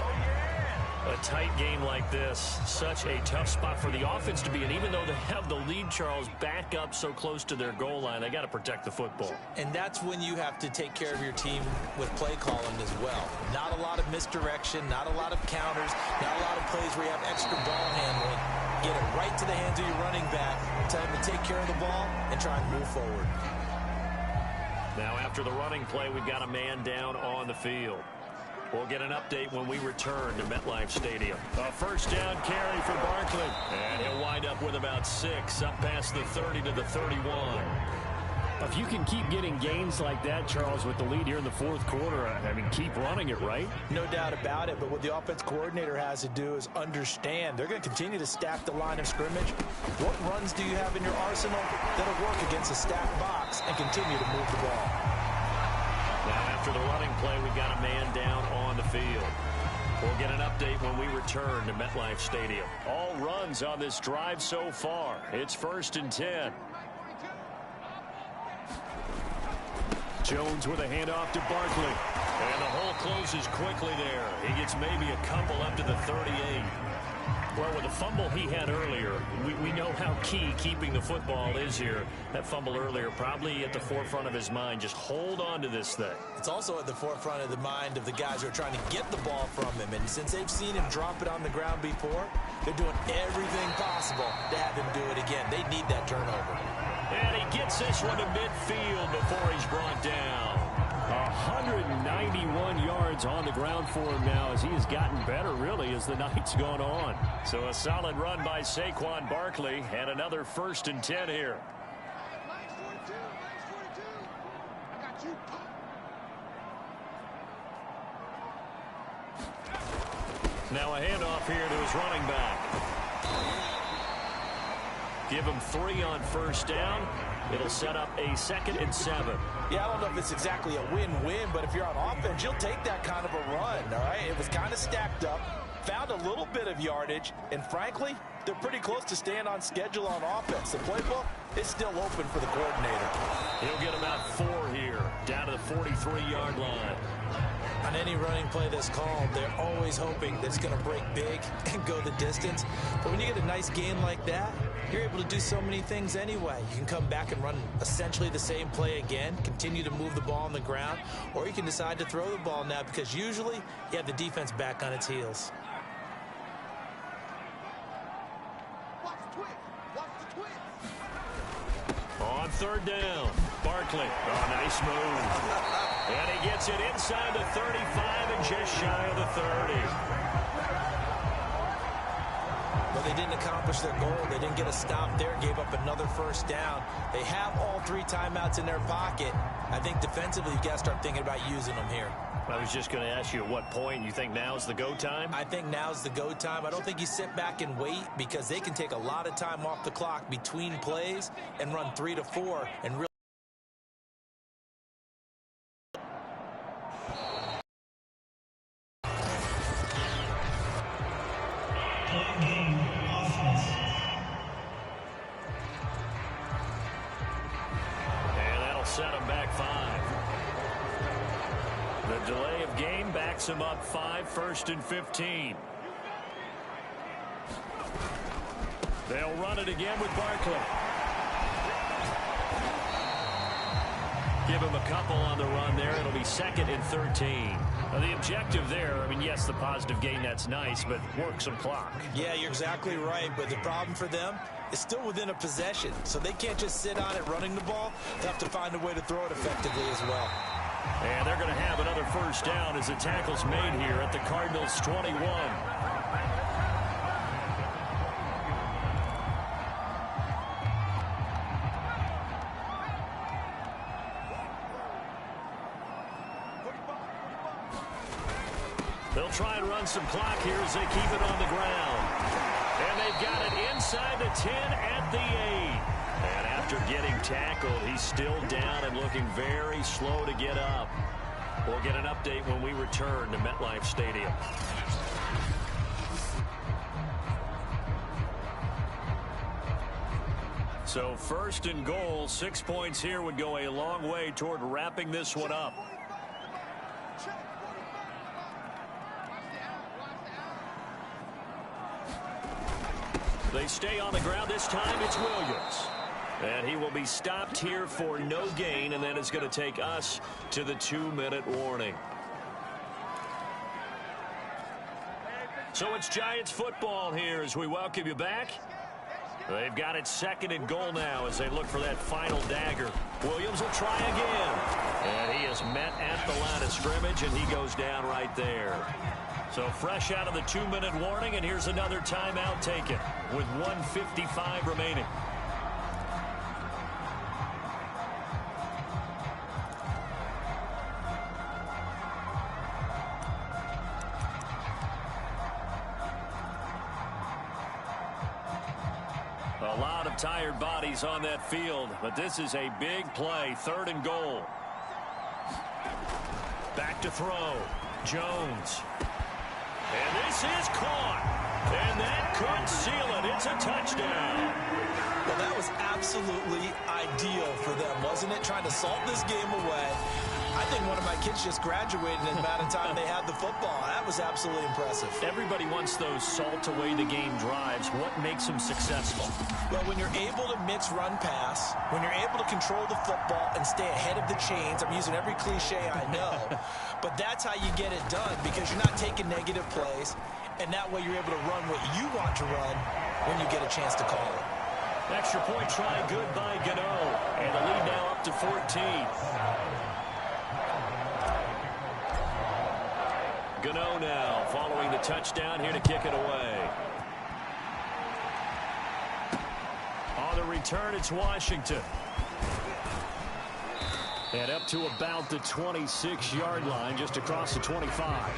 A tight game like this, such a tough spot for the offense to be in. Even though they have the lead, Charles, back up so close to their goal line, they got to protect the football. And that's when you have to take care of your team with play calling as well. Not a lot of misdirection, not a lot of counters, not a lot of plays where you have extra ball handling. Get it right to the hands of your running back, tell him to take care of the ball, and try and move forward. Now after the running play, we've got a man down on the field. We'll get an update when we return to MetLife Stadium. A first down carry for Barkley. And he'll wind up with about 6, up past the 30 to the 31. If you can keep getting gains like that, Charles, with the lead here in the fourth quarter, I mean, keep running it, right? No doubt about it, but what the offense coordinator has to do is understand they're going to continue to stack the line of scrimmage. What runs do you have in your arsenal that'll work against a stacked box and continue to move the ball? Now, after the running play, we've got a man down on the field. We'll get an update when we return to MetLife Stadium. All runs on this drive so far. It's 1st and 10. Jones with a handoff to Barkley. And the hole closes quickly there. He gets maybe a couple up to the 38. Well, with the fumble he had earlier, we know how key keeping the football is here. That fumble earlier probably at the forefront of his mind. Just hold on to this thing. It's also at the forefront of the mind of the guys who are trying to get the ball from him. And since they've seen him drop it on the ground before, they're doing everything possible to have him do it again. They need that turnover. And he gets this one to midfield before he's brought down. 191 yards on the ground for him now as he has gotten better, really, as the night's gone on. So a solid run by Saquon Barkley and another 1st and 10 here. Now a handoff here to his running back. Give him 3 on first down. It'll set up a 2nd and 7. Yeah, I don't know if it's exactly a win-win, but if you're on offense, you'll take that kind of a run, all right? It was kind of stacked up, found a little bit of yardage, and frankly, they're pretty close to staying on schedule on offense. The playbook is still open for the coordinator. He'll get about 4 here, down to the 43-yard line. On any running play that's called, they're always hoping that it's going to break big and go the distance. But when you get a nice game like that, you're able to do so many things anyway. You can come back and run essentially the same play again, continue to move the ball on the ground, or you can decide to throw the ball now because usually you have the defense back on its heels. On 3rd down, Barkley. Oh, nice move. And he gets it inside the 35 and just shy of the 30. But they didn't accomplish their goal. They didn't get a stop there, gave up another first down. They have all 3 timeouts in their pocket. I think defensively you've got to start thinking about using them here. I was just going to ask you at what point you think now's the go time? I think now's the go time. I don't think you sit back and wait because they can take a lot of time off the clock between plays and run 3 to 4 and really set him back 5. The delay of game backs him up 5, 1st and 15. They'll run it again with Barkley. Give him a couple on the run there. It'll be 2nd and 13. Now the objective there, I mean, yes, the positive gain, that's nice, but work some clock. Yeah, you're exactly right, but the problem for them is still within a possession, so they can't just sit on it running the ball. They have to find a way to throw it effectively as well. And they're going to have another first down as the tackle's made here at the Cardinals' 21. They'll try and run some clock here as they keep it on the ground. And they've got it inside the 10 at the 8. And after getting tackled, he's still down and looking very slow to get up. We'll get an update when we return to MetLife Stadium. So 1st and goal, 6 points here would go a long way toward wrapping this one up. They stay on the ground. This time it's Williams. And he will be stopped here for no gain, and that is going to take us to the 2-minute warning. So it's Giants football here as we welcome you back. They've got it 2nd and goal now as they look for that final dagger. Williams will try again. And he is met at the line of scrimmage, and he goes down right there. So fresh out of the 2-minute warning, and here's another timeout taken with 1:55 remaining. A lot of tired bodies on that field, but this is a big play. 3rd and goal. Back to throw. Jones. And this is caught. And that could seal it. It's a touchdown. Well, that was absolutely ideal for them, wasn't it? Trying to salt this game away. I think one of my kids just graduated in the amount of time they had the football. That was absolutely impressive. Everybody wants those salt away the game drives. What makes them successful? Well, when you're able to mix run-pass, when you're able to control the football and stay ahead of the chains, I'm using every cliche I know, but that's how you get it done because you're not taking negative plays, and that way you're able to run what you want to run when you get a chance to call it. Extra point try good by Gano, and the lead now up to 14. Gano now following the touchdown here to kick it away. On the return, it's Washington. And up to about the 26-yard line, just across the 25.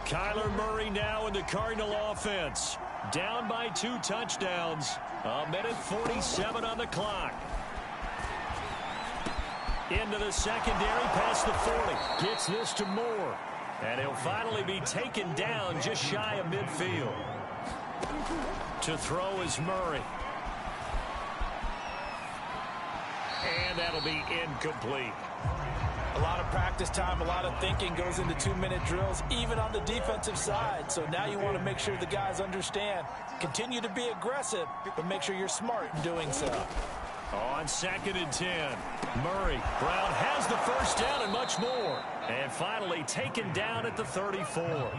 Kyler Murray now in the Cardinal offense. Down by 2 touchdowns. 1:47 on the clock. Into the secondary, past the 40. Gets this to Moore. And he'll finally be taken down just shy of midfield. To throw is Murray. And that'll be incomplete. A lot of practice time, a lot of thinking goes into 2-minute drills, even on the defensive side. So now you want to make sure the guys understand. Continue to be aggressive, but make sure you're smart in doing so. On 2nd and 10, Murray. Brown has the first down and much more. And finally taken down at the 34.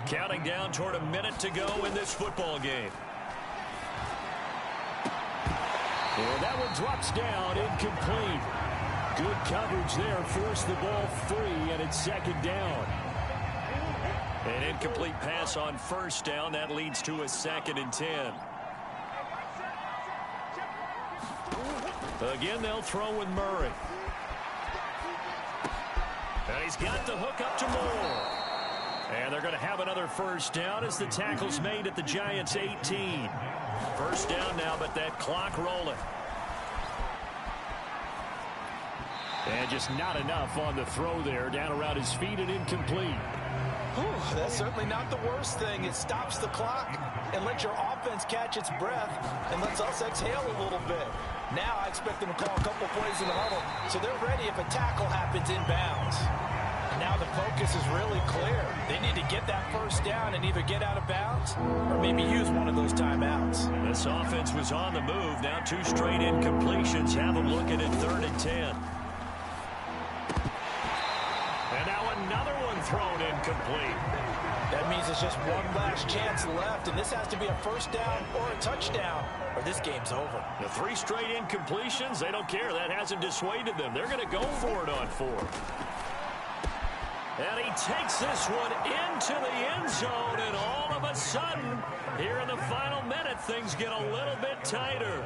Counting down toward a minute to go in this football game. And that one drops down, incomplete. Good coverage there, forced the ball free, and it's 2nd down. An incomplete pass on 1st down. That leads to a 2nd and 10. Again, they'll throw with Murray. And he's got the hook up to Moore. And they're going to have another first down as the tackle's made at the Giants' 18. First down now, but that clock rolling. And just not enough on the throw there. Down around his feet and incomplete. Whew, that's certainly not the worst thing. It stops the clock and lets your offense catch its breath and lets us exhale a little bit. Now I expect them to call a couple plays in the huddle so they're ready if a tackle happens inbounds. Now the focus is really clear. They need to get that first down and either get out of bounds or maybe use one of those timeouts. This offense was on the move. Now 2 straight incompletions have them looking at 3rd and 10. And now another one thrown incomplete. That means it's just one last chance left, and this has to be a first down or a touchdown, or this game's over. The 3 straight incompletions, they don't care. That hasn't dissuaded them. They're going to go for it on 4. And he takes this one into the end zone, and all of a sudden, here in the final minute, things get a little bit tighter.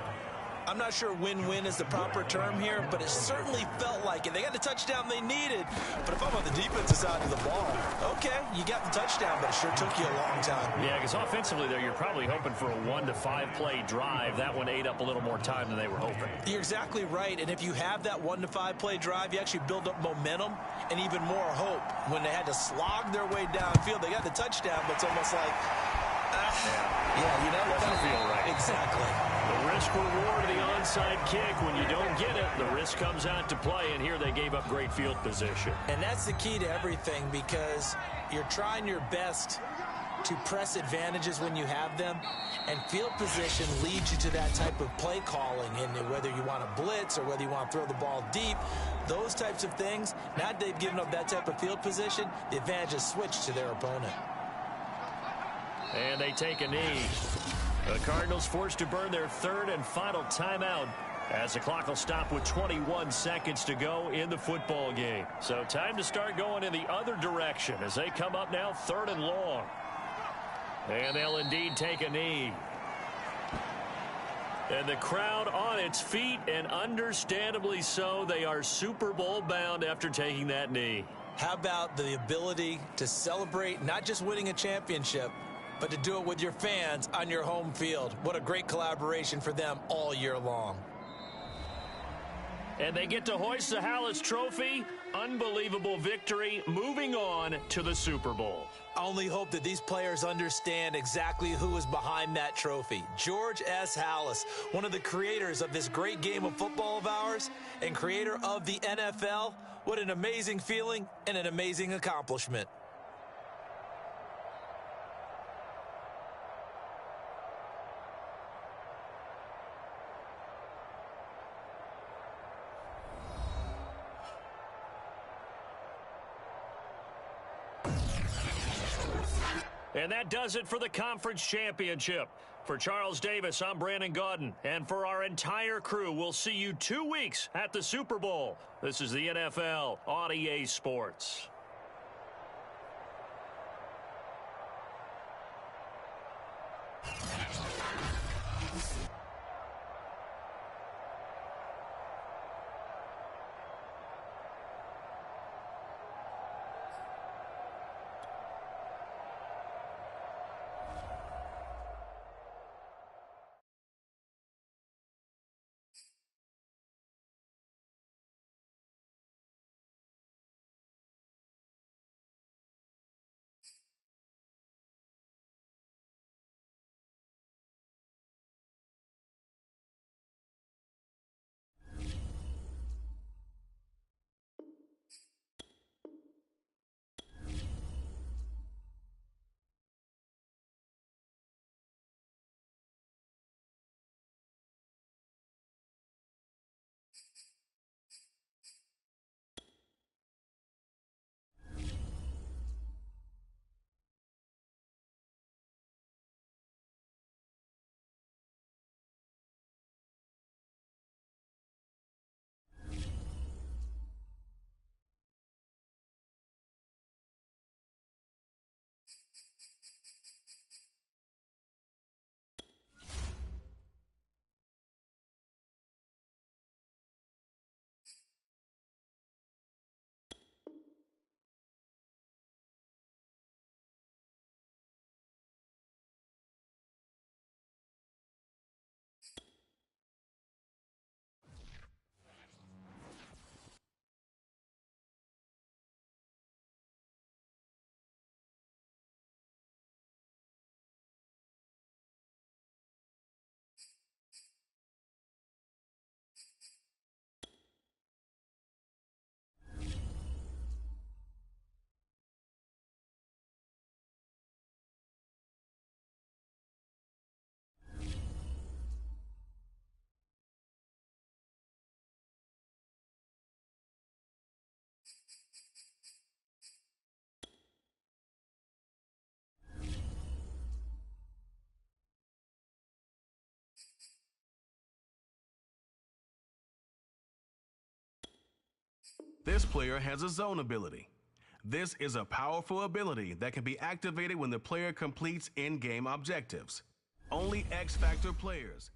I'm not sure win-win is the proper term here, but it certainly felt like it. They got the touchdown they needed, but if I'm on the defensive side of the ball, okay, you got the touchdown, but it sure took you a long time. Yeah, because offensively there, you're probably hoping for a 1 to 5 play drive. That one ate up a little more time than they were hoping. You're exactly right, and if you have that 1 to 5 play drive, you actually build up momentum and even more hope. When they had to slog their way downfield, they got the touchdown, but it's almost like, yeah, you know, doesn't feel right. Exactly. The risk reward of the onside kick. When you don't get it, the risk comes out to play, and here they gave up great field position. And that's the key to everything, because you're trying your best to press advantages when you have them, and field position leads you to that type of play calling, and whether you want to blitz or whether you want to throw the ball deep, those types of things. Now that they've given up that type of field position, the advantage is switched to their opponent. And they take a knee. The Cardinals forced to burn their third and final timeout as the clock will stop with 21 seconds to go in the football game. So time to start going in the other direction as they come up now 3rd and long. And they'll indeed take a knee. And the crowd on its feet, and understandably so. They are Super Bowl bound after taking that knee. How about the ability to celebrate not just winning a championship, but to do it with your fans on your home field? What a great collaboration for them all year long. And they get to hoist the Hallis Trophy. Unbelievable victory, moving on to the Super Bowl. I only hope that these players understand exactly who is behind that trophy. George S. Hallis, one of the creators of this great game of football of ours and creator of the NFL. What an amazing feeling and an amazing accomplishment. And that does it for the conference championship. For Charles Davis, I'm Brandon Gaudin. And for our entire crew, we'll see you 2 weeks at the Super Bowl. This is the NFL on EA Sports. This player has a zone ability. This is a powerful ability that can be activated when the player completes in-game objectives. Only X-Factor players